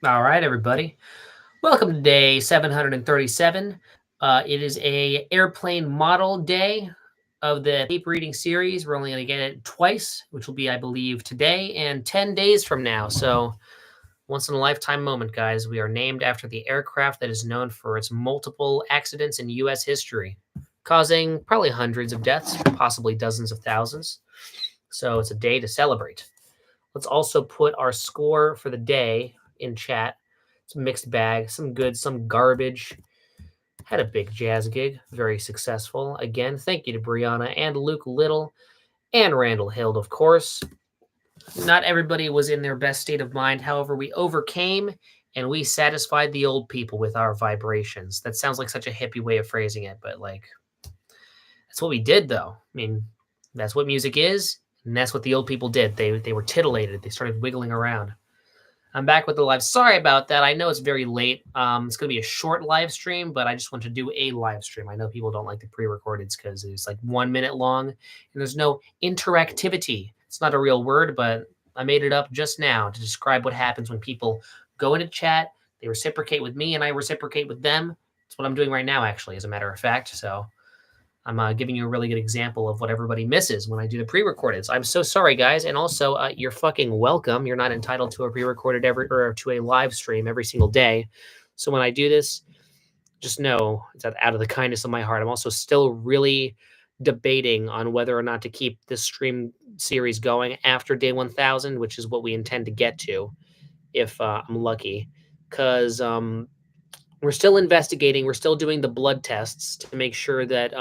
All right, everybody. Welcome to day 737. It is a airplane model day of the tape reading series. We're only going to get it twice, which will be, I believe, today and 10 days from now. So, once in a lifetime moment, guys. We are named after the aircraft that is known for its multiple accidents in U.S. history, causing probably hundreds of deaths, possibly dozens of thousands. So, it's a day to celebrate. Let's also put our score for the day in chat. It's a mixed bag, some good, some garbage. Had a big jazz gig, very successful. Again, thank you to Brianna and Luke Little and Randall Hild, of course. Not everybody was in their best state of mind. However, we overcame and we satisfied the old people with our vibrations. That sounds like such a hippie way of phrasing it, but like, that's what we did, though. I mean, that's what music is, and that's what the old people did. They were titillated. They started wiggling around. I'm back with the live. Sorry about that. I know it's very late. It's going to be a short live stream, but I just want to do a live stream. I know people don't like the pre-recordeds because it's like 1 minute long and there's no interactivity. It's not a real word, but I made it up just now to describe what happens when people go into chat, they reciprocate with me, and I reciprocate with them. That's what I'm doing right now, actually, as a matter of fact. So I'm giving you a really good example of what everybody misses when I do the pre-recorded. So I'm so sorry, guys, and also you're fucking welcome. You're not entitled to a pre-recorded or to a live stream every single day. So when I do this, just know it's out of the kindness of my heart. I'm also still really debating on whether or not to keep this stream series going after day 1000, which is what we intend to get to, if I'm lucky, because we're still investigating. We're still doing the blood tests to make sure that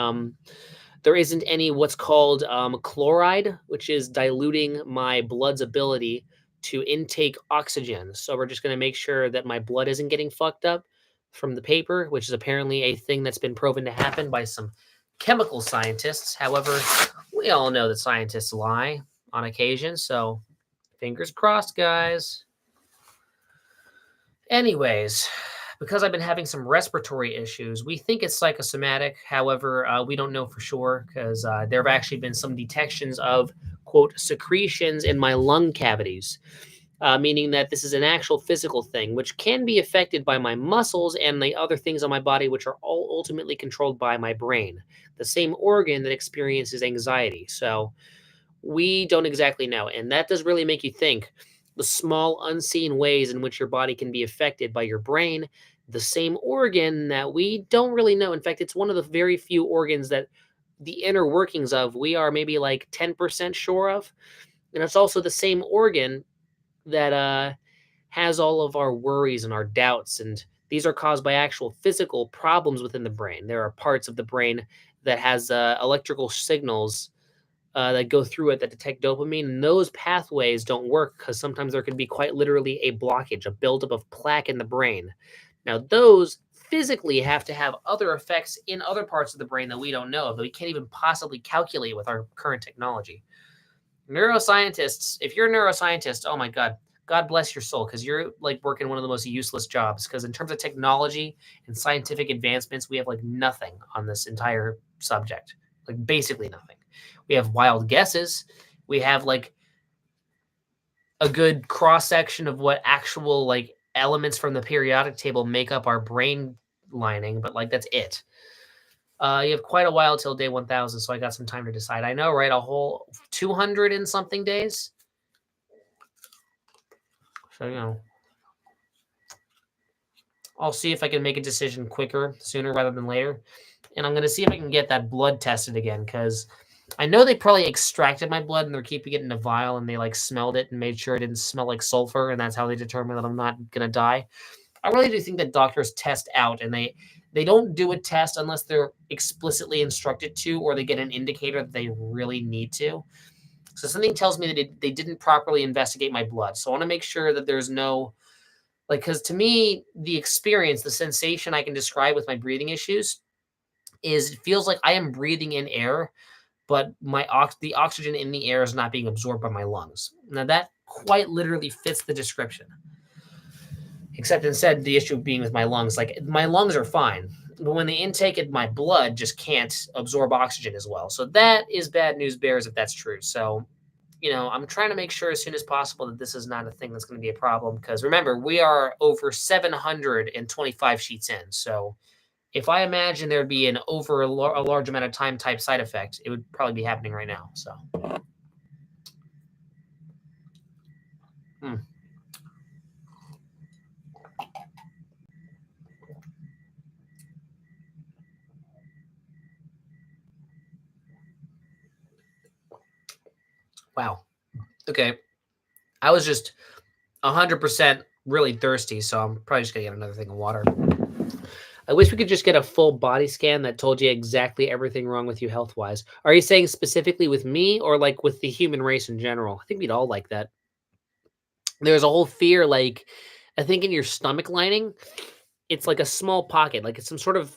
there isn't any what's called chloride, which is diluting my blood's ability to intake oxygen. So we're just going to make sure that my blood isn't getting fucked up from the paper, which is apparently a thing that's been proven to happen by some chemical scientists. However, we all know that scientists lie on occasion. So fingers crossed, guys. Anyways, because I've been having some respiratory issues, we think it's psychosomatic. However, we don't know for sure because there have actually been some detections of, quote, secretions in my lung cavities, meaning that this is an actual physical thing, which can be affected by my muscles and the other things on my body, which are all ultimately controlled by my brain, the same organ that experiences anxiety. So we don't exactly know. And that does really make you think the small unseen ways in which your body can be affected by your brain, the same organ that we don't really know. In fact, it's one of the very few organs that the inner workings of we are maybe like 10% sure of. And it's also the same organ that has all of our worries and our doubts. And these are caused by actual physical problems within the brain. There are parts of the brain that has electrical signals that go through it that detect dopamine, and those pathways don't work because sometimes there can be quite literally a blockage, a buildup of plaque in the brain. Now, those physically have to have other effects in other parts of the brain that we don't know of, that we can't even possibly calculate with our current technology. Neuroscientists, if you're a neuroscientist, oh my God, God bless your soul, because you're like working one of the most useless jobs. Because in terms of technology and scientific advancements, we have like nothing on this entire subject, like basically nothing. We have wild guesses. We have like a good cross section of what actual like elements from the periodic table make up our brain lining, but like that's it. You have quite a while till day 1000, so I got some time to decide. I know, right? A whole 200 and something days. So, I'll see if I can make a decision quicker, sooner rather than later. And I'm going to see if I can get that blood tested again because I know they probably extracted my blood and they're keeping it in a vial and they like smelled it and made sure it didn't smell like sulfur. And that's how they determine that I'm not going to die. I really do think that doctors test out and they don't do a test unless they're explicitly instructed to or they get an indicator that they really need to. So something tells me that they didn't properly investigate my blood. So I want to make sure that there's no, like, because to me, the experience, the sensation I can describe with my breathing issues is it feels like I am breathing in air, but the oxygen in the air is not being absorbed by my lungs. Now that quite literally fits the description. Except instead the issue being with my lungs, like my lungs are fine, but when the intake of my blood just can't absorb oxygen as well. So that is bad news bears if that's true. So I'm trying to make sure as soon as possible that this is not a thing that's going to be a problem. Because remember, we are over 725 sheets in. So if I imagine there'd be an over a large amount of time type side effect, it would probably be happening right now. So, hmm. Wow. Okay. I was just 100% really thirsty, so I'm probably just gonna get another thing of water. I wish we could just get a full body scan that told you exactly everything wrong with you health wise. Are you saying specifically with me or like with the human race in general? I think we'd all like that. There's a whole fear, like, I think in your stomach lining, it's like a small pocket, like it's some sort of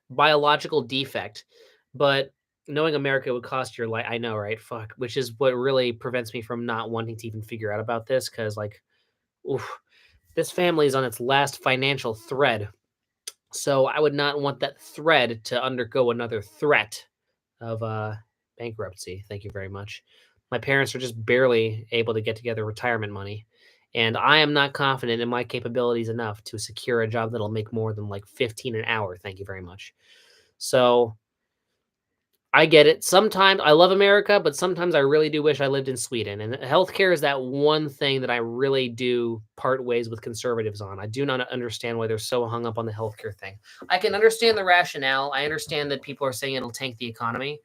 biological defect. But knowing America would cost your life, I know, right? Fuck, which is what really prevents me from not wanting to even figure out about this because, like, oof, this family is on its last financial thread. So I would not want that thread to undergo another threat of bankruptcy. Thank you very much. My parents are just barely able to get together retirement money, and I am not confident in my capabilities enough to secure a job that'll make more than like 15 an hour. Thank you very much. So I get it. Sometimes I love America, but sometimes I really do wish I lived in Sweden. And healthcare is that one thing that I really do part ways with conservatives on. I do not understand why they're so hung up on the healthcare thing. I can understand the rationale. I understand that people are saying it'll tank the economy.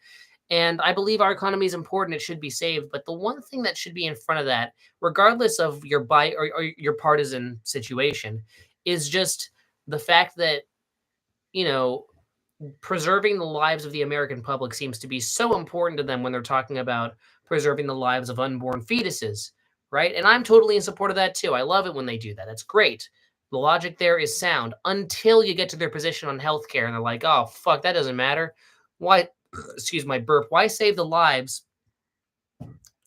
And I believe our economy is important. It should be saved. But the one thing that should be in front of that, regardless of your or your partisan situation, is just the fact that, you know, preserving the lives of the American public seems to be so important to them when they're talking about preserving the lives of unborn fetuses, right? And I'm totally in support of that too. I love it when they do that. That's great. The logic there is sound until you get to their position on healthcare and they're like, oh, fuck, that doesn't matter. Why, excuse my burp, why save the lives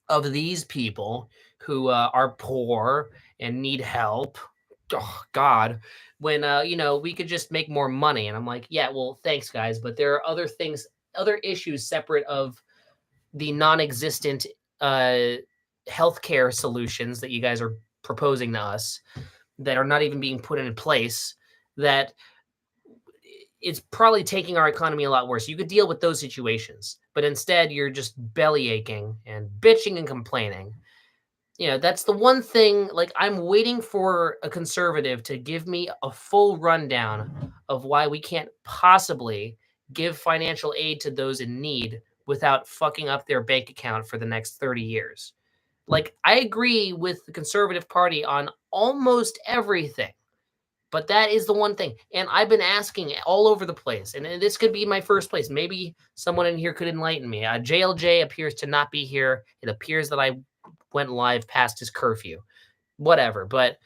of these people who are poor and need help? Oh, God, when we could just make more money. And I'm like, yeah, well, thanks, guys, but there are other things, other issues separate of the non-existent uh, healthcare solutions that you guys are proposing to us that are not even being put in place. That it's probably taking our economy a lot worse. You could deal with those situations, but instead you're just belly aching and bitching and complaining. That's the one thing, like, I'm waiting for a conservative to give me a full rundown of why we can't possibly give financial aid to those in need without fucking up their bank account for the next 30 years. Like, I agree with the Conservative Party on almost everything, but that is the one thing. And I've been asking all over the place, and this could be my first place. Maybe someone in here could enlighten me. JLJ appears to not be here. It appears that I went live past his curfew. Whatever. But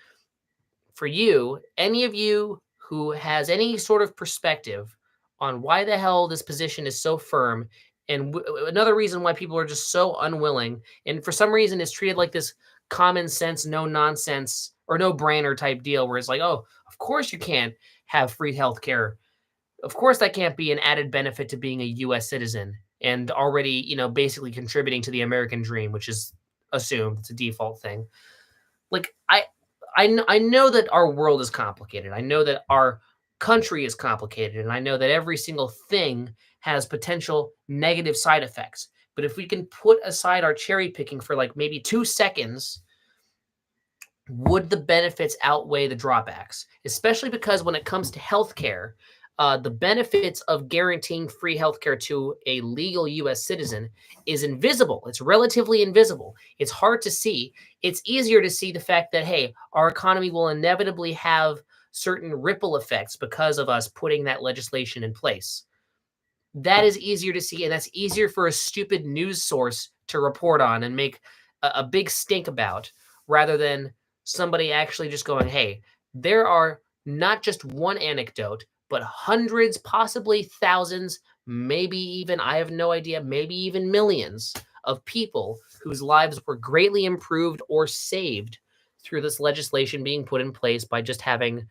for you, any of you who has any sort of perspective on why the hell this position is so firm, and another reason why people are just so unwilling, and for some reason it's treated like this common sense, no nonsense, or no brainer type deal where it's like, oh, of course you can't have free healthcare. Of course that can't be an added benefit to being a US citizen and already, basically contributing to the American dream, which is assumed. It's a default thing. Like, I know that our world is complicated. I know that our country is complicated, and I know that every single thing has potential negative side effects. But if we can put aside our cherry picking for like maybe 2 seconds, would the benefits outweigh the drawbacks? Especially because when it comes to healthcare, the benefits of guaranteeing free healthcare to a legal U.S. citizen is invisible. It's relatively invisible. It's hard to see. It's easier to see the fact that, hey, our economy will inevitably have certain ripple effects because of us putting that legislation in place. That is easier to see, and that's easier for a stupid news source to report on and make a big stink about, rather than somebody actually just going, hey, there are not just one anecdote, but hundreds, possibly thousands, maybe even, I have no idea, maybe even millions of people whose lives were greatly improved or saved through this legislation being put in place by just having,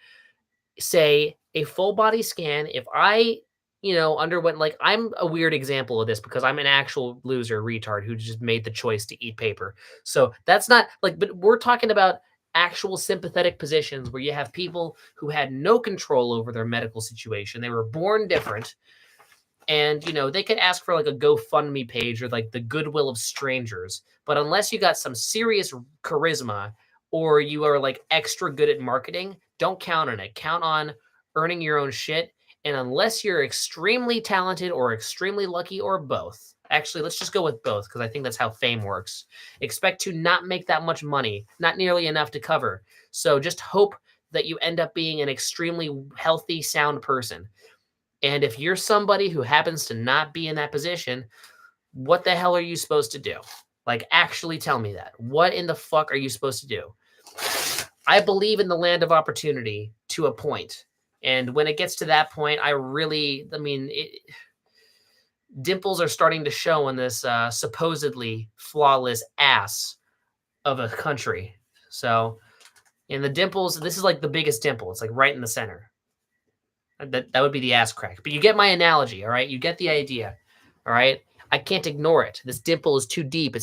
say, a full body scan. If I underwent, like, I'm a weird example of this because I'm an actual loser retard who just made the choice to eat paper. So that's not like, but we're talking about actual sympathetic positions where you have people who had no control over their medical situation. They were born different. And, they could ask for like a GoFundMe page or like the goodwill of strangers. But unless you got some serious charisma or you are like extra good at marketing, don't count on it. Count on earning your own shit. And unless you're extremely talented or extremely lucky or both, actually, let's just go with both because I think that's how fame works. Expect to not make that much money, not nearly enough to cover. So just hope that you end up being an extremely healthy, sound person. And if you're somebody who happens to not be in that position, what the hell are you supposed to do? Like, actually tell me that. What in the fuck are you supposed to do? I believe in the land of opportunity to a point. And when it gets to that point, dimples are starting to show in this supposedly flawless ass of a country. So, in the dimples, this is like the biggest dimple. It's like right in the center. That would be the ass crack. But you get my analogy, all right? You get the idea, all right? I can't ignore it. This dimple is too deep.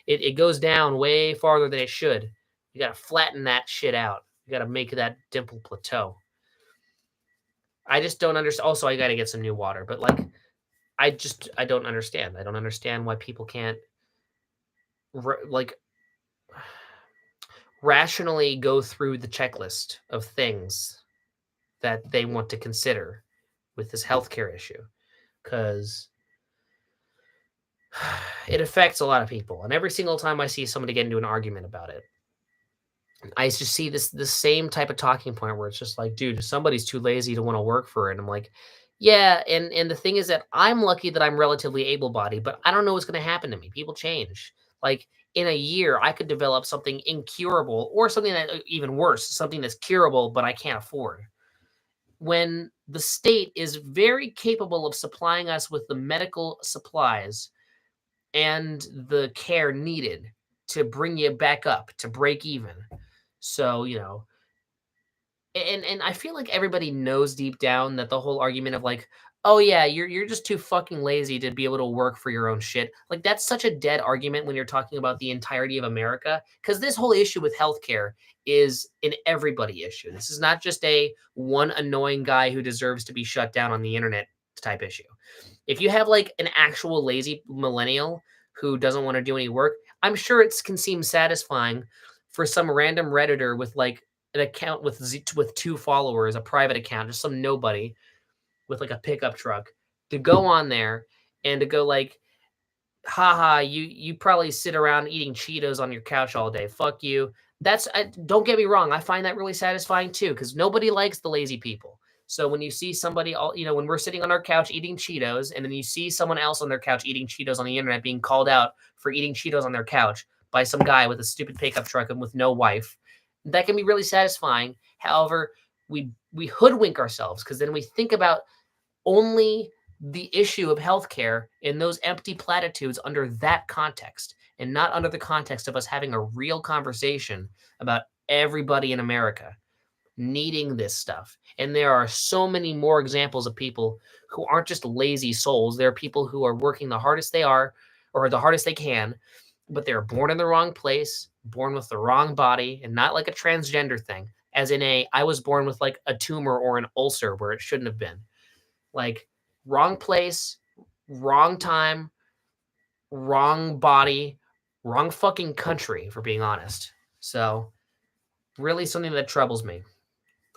It goes down way farther than it should. You got to flatten that shit out. You got to make that dimple plateau. I just don't understand. Also, I got to get some new water. But like, I don't understand. I don't understand why people can't like rationally go through the checklist of things that they want to consider with this healthcare issue, because it affects a lot of people. And every single time I see somebody get into an argument about it, I just see the same type of talking point where it's just like, dude, somebody's too lazy to want to work for it. And I'm like, yeah, and the thing is that I'm lucky that I'm relatively able-bodied, but I don't know what's going to happen to me. People change. Like in a year, I could develop something incurable or something that even worse, something that's curable, but I can't afford. When the state is very capable of supplying us with the medical supplies and the care needed to bring you back up to break even. So, and I feel like everybody knows deep down that the whole argument of like, oh yeah, you're just too fucking lazy to be able to work for your own shit. Like that's such a dead argument when you're talking about the entirety of America, because this whole issue with healthcare is an everybody issue. This is not just a one annoying guy who deserves to be shut down on the internet type issue. If you have like an actual lazy millennial who doesn't want to do any work, I'm sure it can seem satisfying for some random redditor with like an account with 2 followers, a private account, just some nobody with like a pickup truck, to go on there and to go like, haha, you probably sit around eating Cheetos on your couch all day. Fuck you. Don't get me wrong. I find that really satisfying too, because nobody likes the lazy people. So when you see somebody, when we're sitting on our couch eating Cheetos, and then you see someone else on their couch eating Cheetos on the internet being called out for eating Cheetos on their couch by some guy with a stupid pickup truck and with no wife, that can be really satisfying. However, we hoodwink ourselves because then we think about only the issue of healthcare in those empty platitudes under that context, and not under the context of us having a real conversation about everybody in America needing this stuff. And there are so many more examples of people who aren't just lazy souls. There are people who are working the hardest they are, or the hardest they can, but they're born in the wrong place, born with the wrong body, and not like a transgender thing, as in I was born with like a tumor or an ulcer where it shouldn't have been. Like, wrong place, wrong time, wrong body, wrong fucking country, for being honest. So, really something that troubles me.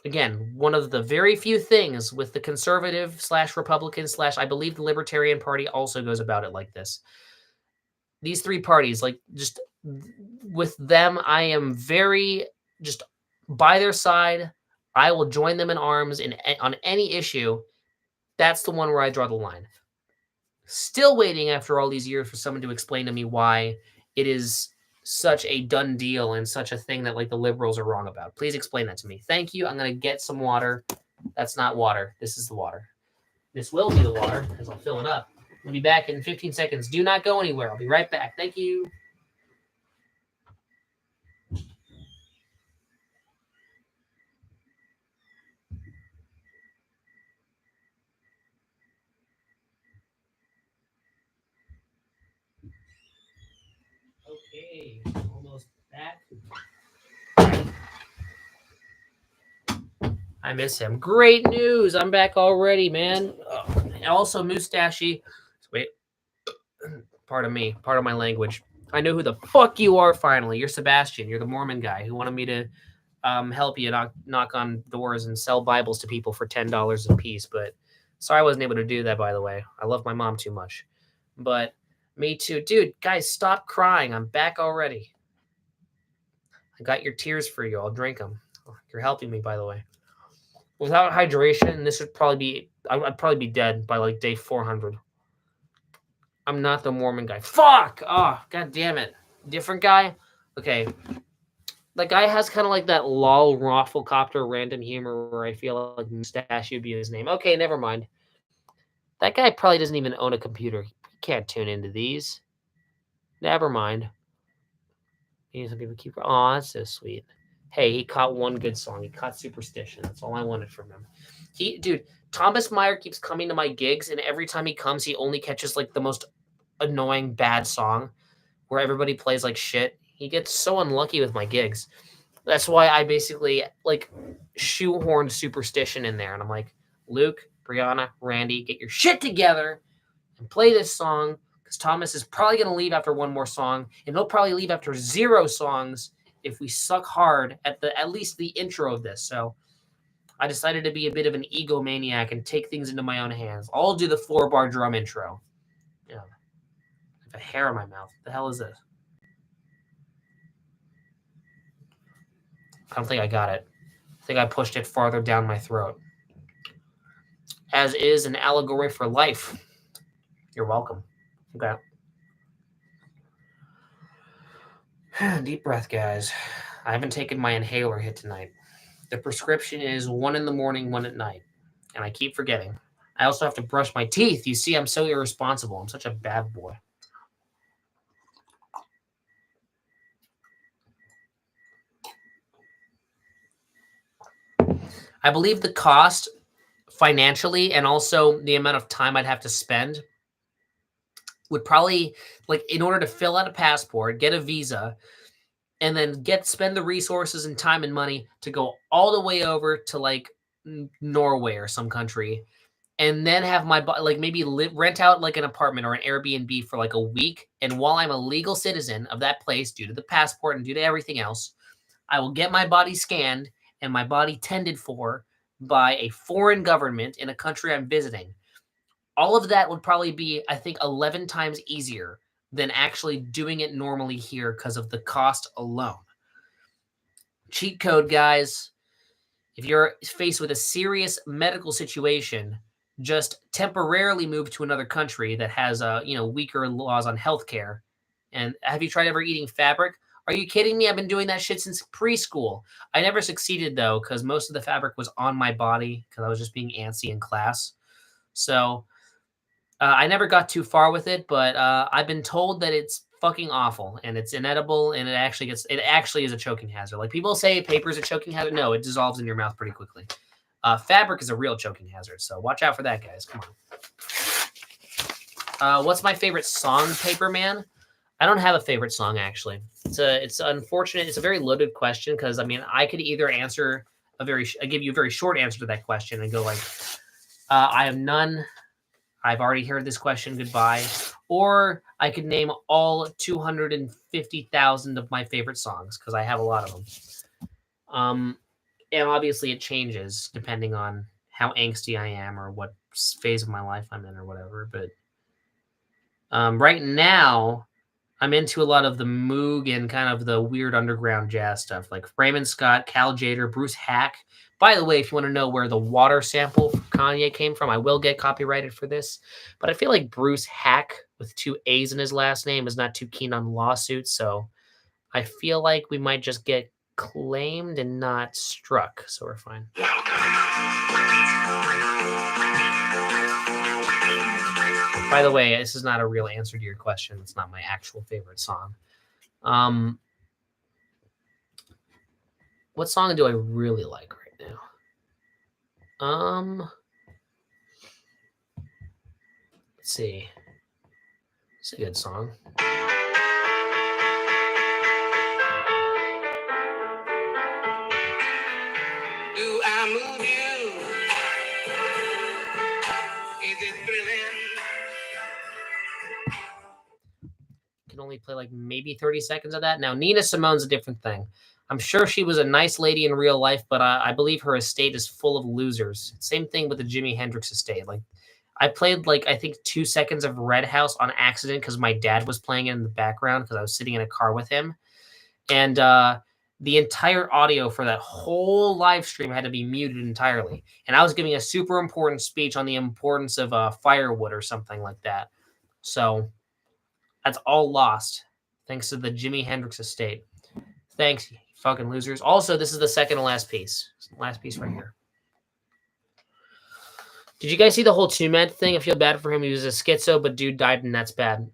Again, one of the very few things with the conservative slash Republican slash, I believe the Libertarian Party also goes about it like this. These 3 parties, like, just with them, I am very just by their side. I will join them in arms on any issue. That's the one where I draw the line. Still waiting after all these years for someone to explain to me why it is such a done deal and such a thing that like the liberals are wrong about. Please explain that to me. Thank you. I'm going to get some water. That's not water. This is the water. This will be the water because I'll fill it up. I'll be back in 15 seconds. Do not go anywhere. I'll be right back. Thank you. Okay, almost back. I miss him. Great news! I'm back already, man. And also, Mustachey. Wait, pardon me. Pardon my language. I know who the fuck you are. Finally, you're Sebastian. You're the Mormon guy who wanted me to help you knock on doors and sell Bibles to people for $10 a piece. But sorry, I wasn't able to do that. By the way, I love my mom too much. But me too, dude. Guys, stop crying. I'm back already. I got your tears for you. I'll drink them. You're helping me, by the way. Without hydration, this would probably be. I'd probably be dead by like day 400. I'm not the Mormon guy. Fuck! Oh, god damn it. Different guy? Okay. That guy has kind of like that lol rafflecopter random humor where I feel like Mustache would be his name. Okay, never mind. That guy probably doesn't even own a computer. He can't tune into these. Never mind. Some people keep. Oh, that's so sweet. Hey, he caught one good song. He caught Superstition. That's all I wanted from him. Dude, Thomas Meyer keeps coming to my gigs, and every time he comes, he only catches like the most annoying bad song where everybody plays like shit. He gets so unlucky with my gigs. That's why I basically like shoehorned Superstition in there, and I'm like, Luke, Brianna, Randy, get your shit together and play this song. Because Thomas is probably going to leave after one more song, and he'll probably leave after 0 songs if we suck hard at least the intro of this. So I decided to be a bit of an egomaniac and take things into my own hands. I'll do the 4-bar drum intro. Yeah, I have a hair in my mouth. What the hell is this? I don't think I got it. I think I pushed it farther down my throat. As is an allegory for life. You're welcome. Okay. Deep breath, guys. I haven't taken my inhaler hit tonight. The prescription is 1 in the morning, 1 at night. And I keep forgetting. I also have to brush my teeth. You see, I'm so irresponsible. I'm such a bad boy. I believe the cost financially and also the amount of time I'd have to spend would probably, like, in order to fill out a passport, get a visa, and then spend the resources and time and money to go all the way over to like Norway or some country, and then have my like maybe rent out like an apartment or an Airbnb for like a week. And while I'm a legal citizen of that place, due to the passport and due to everything else, I will get my body scanned and my body tended for by a foreign government in a country I'm visiting. All of that would probably be, I think, 11 times easier than actually doing it normally here because of the cost alone. Cheat code, guys. If you're faced with a serious medical situation, just temporarily move to another country that has weaker laws on healthcare. And have you tried ever eating fabric? Are you kidding me? I've been doing that shit since preschool. I never succeeded though, because most of the fabric was on my body because I was just being antsy in class. So I never got too far with it, but I've been told that it's fucking awful and it's inedible and it actually is a choking hazard. Like people say paper is a choking hazard. No, it dissolves in your mouth pretty quickly. Fabric is a real choking hazard, so watch out for that, guys. Come on. What's my favorite song, Paperman? I don't have a favorite song actually. It's unfortunate. It's a very loaded question because I mean I could either answer I give you a very short answer to that question and go like, I have none. I've already heard this question. Goodbye. Or I could name all 250,000 of my favorite songs because I have a lot of them. And obviously it changes depending on how angsty I am or what phase of my life I'm in or whatever. But right now, I'm into a lot of the Moog and kind of the weird underground jazz stuff like Raymond Scott, Cal Jader, Bruce Hack. By the way, if you want to know where the water sample from Kanye came from, I will get copyrighted for this. But I feel like Bruce Hack with 2 A's in his last name is not too keen on lawsuits. So I feel like we might just get claimed and not struck. So we're fine. By the way, this is not a real answer to your question. It's not my actual favorite song. What song do I really like right now? Let's see. It's a good song. I move you, is it thrilling? Can only play like maybe 30 seconds of that. Now, Nina Simone's a different thing. I'm sure she was a nice lady in real life, but I believe her estate is full of losers. Same thing with the Jimi Hendrix estate. Like, I played like I think 2 seconds of Red House on accident because my dad was playing it in the background because I was sitting in a car with him, and the entire audio for that whole live stream had to be muted entirely. And I was giving a super important speech on the importance of firewood or something like that. So that's all lost thanks to the Jimi Hendrix estate. Thanks, you fucking losers. Also, this is the second to last piece. Last piece right here. Did you guys see the whole Two-Man thing? I feel bad for him. He was a schizo, but dude died, and that's bad.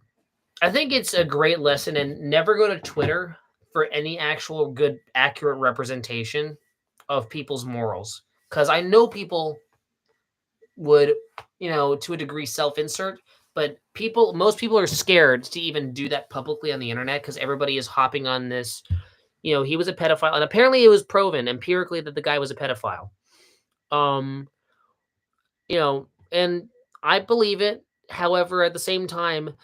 I think it's a great lesson, and never go to Twitter for any actual good, accurate representation of people's morals. Because I know people would, to a degree, self-insert, but most people are scared to even do that publicly on the internet because everybody is hopping on this. He was a pedophile, and apparently it was proven empirically that the guy was a pedophile. And I believe it. However, at the same time,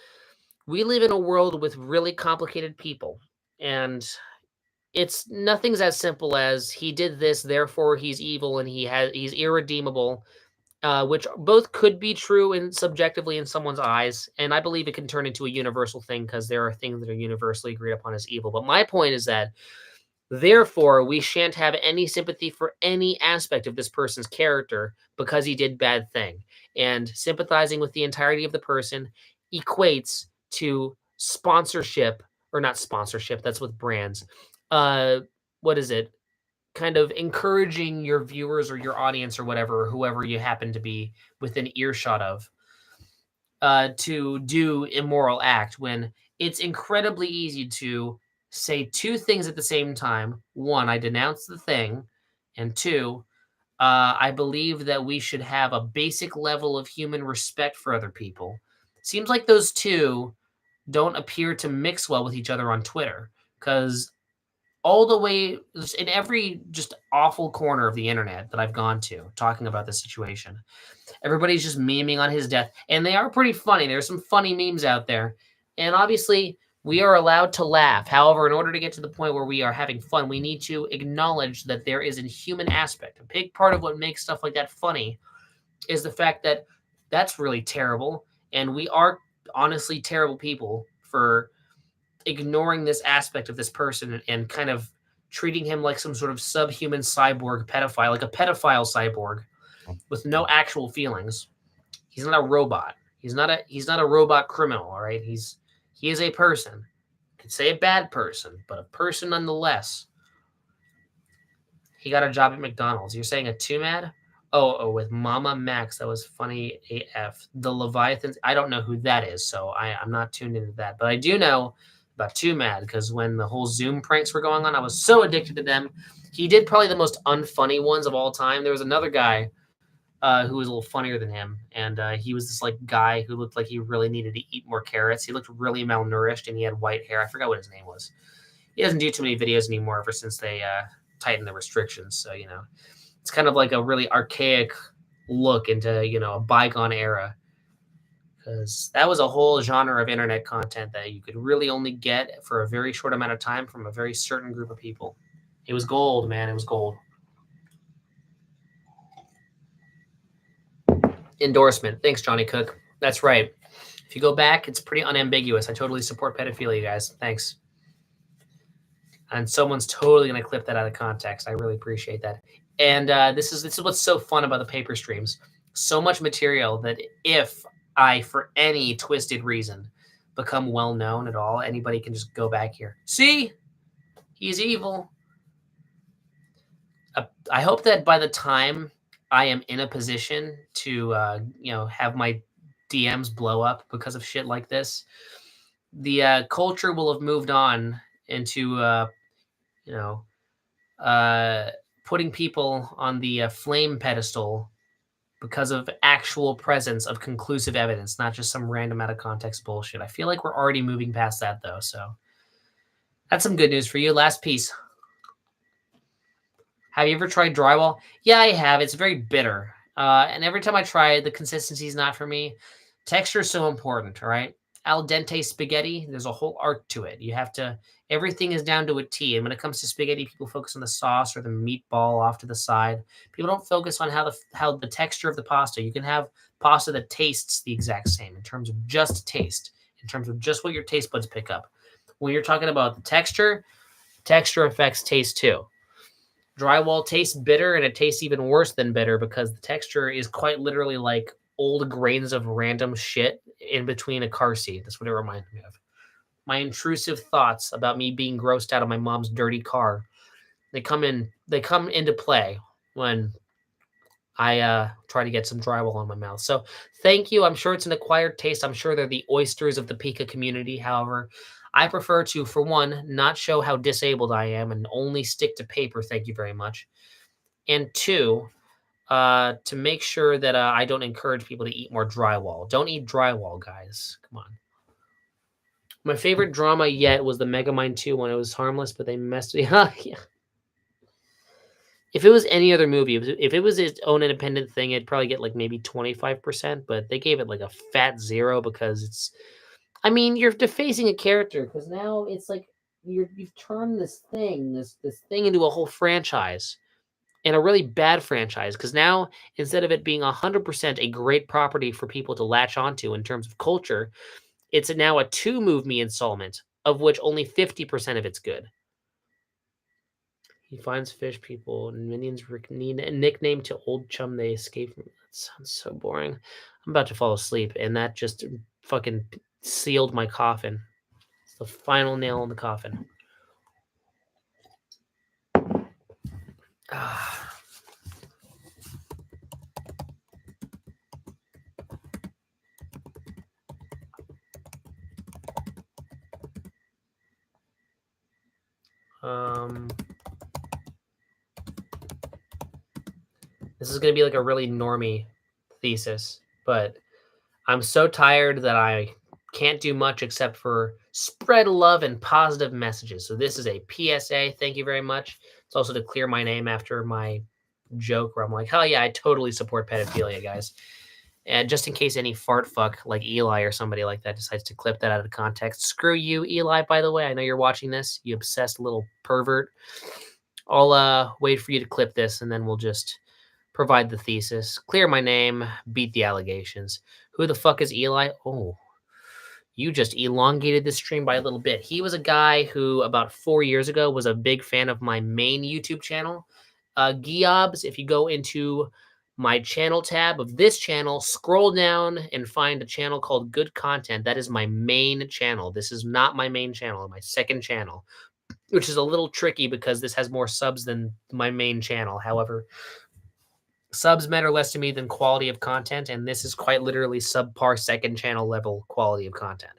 we live in a world with really complicated people, and nothing's as simple as he did this, therefore he's evil and he's irredeemable, which both could be true and subjectively in someone's eyes. And I believe it can turn into a universal thing because there are things that are universally agreed upon as evil. But my point is that therefore, we shan't have any sympathy for any aspect of this person's character because he did bad thing. And sympathizing with the entirety of the person equates to sponsorship, or not sponsorship, that's with brands. What is it? Kind of encouraging your viewers or your audience or whatever, or whoever you happen to be within earshot of, to do immoral act when it's incredibly easy to say two things at the same time. One, I denounce the thing. And two, I believe that we should have a basic level of human respect for other people. Seems like those two don't appear to mix well with each other on Twitter, because all the way in every just awful corner of the internet that I've gone to talking about this situation, everybody's just memeing on his death, and they are pretty funny. There's some funny memes out there, and obviously we are allowed to laugh. However, in order to get to the point where we are having fun, we need to acknowledge that there is a human aspect. A big part of what makes stuff like that funny is the fact that that's really terrible, and we are honestly terrible people for ignoring this aspect of this person and kind of treating him like some sort of subhuman cyborg pedophile, like a pedophile cyborg with no actual feelings. He's not a robot. He's not a robot criminal, all right? He is a person. You could say a bad person, but a person nonetheless. He got a job at McDonald's. You're saying a Two-Mad? Oh, with Mama Max. That was funny AF. The Leviathans. I don't know who that is, so I'm not tuned into that. But I do know about Two-Mad because when the whole Zoom pranks were going on, I was so addicted to them. He did probably the most unfunny ones of all time. There was another guy who was a little funnier than him, and he was this like guy who looked like he really needed to eat more carrots. He looked really malnourished, and he had white hair. I forgot what his name was. He doesn't do too many videos anymore ever since they tightened the restrictions. So it's kind of like a really archaic look into a bygone era, because that was a whole genre of internet content that you could really only get for a very short amount of time from a very certain group of people. It was gold, man. It was gold. Endorsement. Thanks, Johnny Cook. That's right. If you go back, it's pretty unambiguous. I totally support pedophilia, guys. Thanks. And someone's totally going to clip that out of context. I really appreciate that. And this is what's so fun about the paper streams. So much material that if I, for any twisted reason, become well known at all, anybody can just go back here. See? He's evil. I hope that by the time I am in a position to, have my DMs blow up because of shit like this, the culture will have moved on into, putting people on the flame pedestal because of actual presence of conclusive evidence, not just some random out of context bullshit. I feel like we're already moving past that, though. So that's some good news for you. Last piece. Have you ever tried drywall? Yeah, I have. It's very bitter. And every time I try it, the consistency is not for me. Texture is so important, all right? Al dente spaghetti, there's a whole art to it. You have to, everything is down to a T. And when it comes to spaghetti, people focus on the sauce or the meatball off to the side. People don't focus on how the texture of the pasta. You can have pasta that tastes the exact same in terms of just taste, in terms of just what your taste buds pick up. When you're talking about the texture affects taste too. Drywall tastes bitter and it tastes even worse than bitter because the texture is quite literally like old grains of random shit in between a car seat. That's what it reminds me of. My intrusive thoughts about me being grossed out of my mom's dirty car. They come into play when I try to get some drywall on my mouth. So thank you. I'm sure it's an acquired taste. I'm sure they're the oysters of the Pika community. However, I prefer to, for one, not show how disabled I am and only stick to paper. Thank you very much. And two, to make sure that I don't encourage people to eat more drywall. Don't eat drywall, guys. Come on. My favorite drama yet was the Megamind 2 one. It was harmless, but they messed me up. Yeah. If it was any other movie, if it was its own independent thing, it'd probably get like maybe 25%, but they gave it like a fat 0 because it's, I mean, you're defacing a character because now it's like you've turned this thing into a whole franchise and a really bad franchise because now instead of it being 100% a great property for people to latch onto in terms of culture, it's now a 2 movie installment of which only 50% of it's good. He finds fish people and minions need a nickname to old chum they escape from. That sounds so boring. I'm about to fall asleep, and that just fucking sealed my coffin. It's the final nail in the coffin. Ah. This is gonna be like a really normie thesis, but I'm so tired that I can't do much except for spread love and positive messages. So this is a PSA. Thank you very much. It's also to clear my name after my joke where I'm like, hell yeah, I totally support pedophilia, guys. And just in case any fart fuck like Eli or somebody like that decides to clip that out of context, screw you, Eli, by the way. I know you're watching this, you obsessed little pervert. I'll wait for you to clip this and then we'll just provide the thesis, clear my name, beat the allegations. Who the fuck is Eli? Oh, you just elongated this stream by a little bit. He was a guy who about 4 years ago was a big fan of my main YouTube channel. Giobs, if you go into my channel tab of this channel, scroll down and find a channel called Good Content. That is my main channel. This is not my main channel, my second channel, which is a little tricky because this has more subs than my main channel. However, subs matter less to me than quality of content, and this is quite literally subpar second channel level quality of content.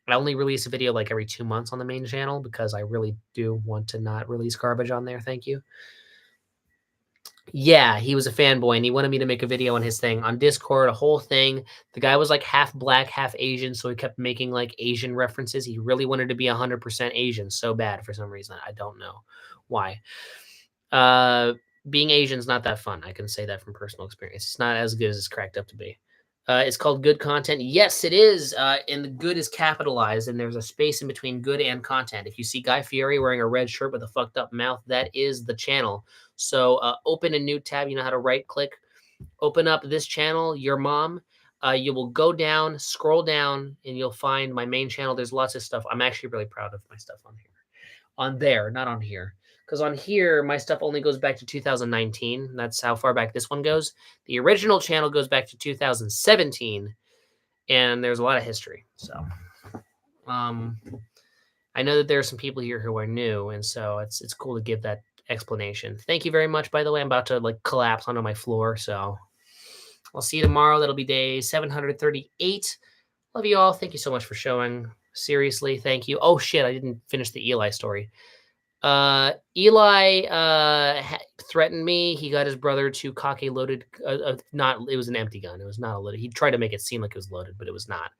I only release a video like every 2 months on the main channel because I really do want to not release garbage on there. Thank you. Yeah, he was a fanboy and he wanted me to make a video on his thing on Discord, a whole thing. The guy was like half black, half Asian, so he kept making like Asian references. He really wanted to be 100% Asian so bad for some reason. I don't know why. Being Asian is not that fun. I can say that from personal experience. It's not as good as it's cracked up to be. It's called Good Content. Yes, it is. And the good is capitalized, and there's a space in between good and content. If you see Guy Fieri wearing a red shirt with a fucked up mouth, that is the channel. So open a new tab. You know how to right click. Open up this channel, Your Mom. You will go down, scroll down, and you'll find my main channel. There's lots of stuff. I'm actually really proud of my stuff on here. On there, not on here. Because on here, my stuff only goes back to 2019. That's how far back this one goes. The original channel goes back to 2017, and there's a lot of history. So, I know that there are some people here who are new, and so it's cool to give that explanation. Thank you very much, by the way. I'm about to like collapse onto my floor, so I'll see you tomorrow. That'll be day 738. Love you all. Thank you so much for showing. Seriously, thank you. Oh shit, I didn't finish the Eli story. Eli threatened me. He got his brother to cock a loaded, it was an empty gun. It was not a loaded. He tried to make it seem like it was loaded, but it was not.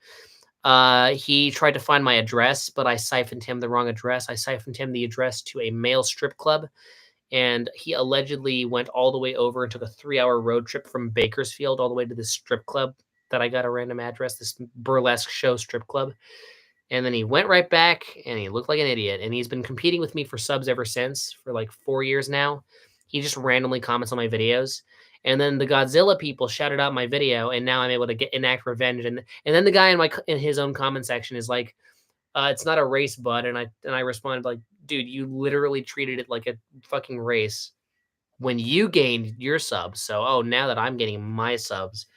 He tried to find my address, but I siphoned him the wrong address. I siphoned him the address to a male strip club, and he allegedly went all the way over and took a 3-hour road trip from Bakersfield all the way to this strip club that I got a random address, this burlesque show strip club. And then he went right back and he looked like an idiot. And he's been competing with me for subs ever since for like 4 years now. He just randomly comments on my videos. And then the Godzilla people shouted out my video, and now I'm able to enact revenge. And then the guy in his own comment section is like, "It's not a race, bud." And I responded like, "Dude, you literally treated it like a fucking race when you gained your subs. So now that I'm getting my subs,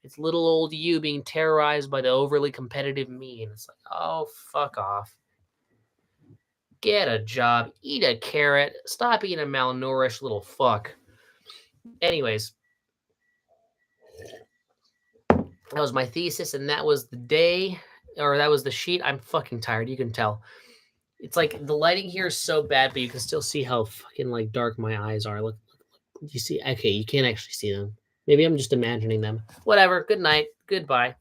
it's little old you being terrorized by the overly competitive me." And it's like, oh, fuck off. Get a job. Eat a carrot. Stop being a malnourished little fuck. Anyways, that was my thesis, and that was the day, or that was the sheet. I'm fucking tired. You can tell. It's like the lighting here is so bad, but you can still see how fucking like dark my eyes are. Look. You see? Okay, you can't actually see them. Maybe I'm just imagining them. Whatever. Good night. Goodbye.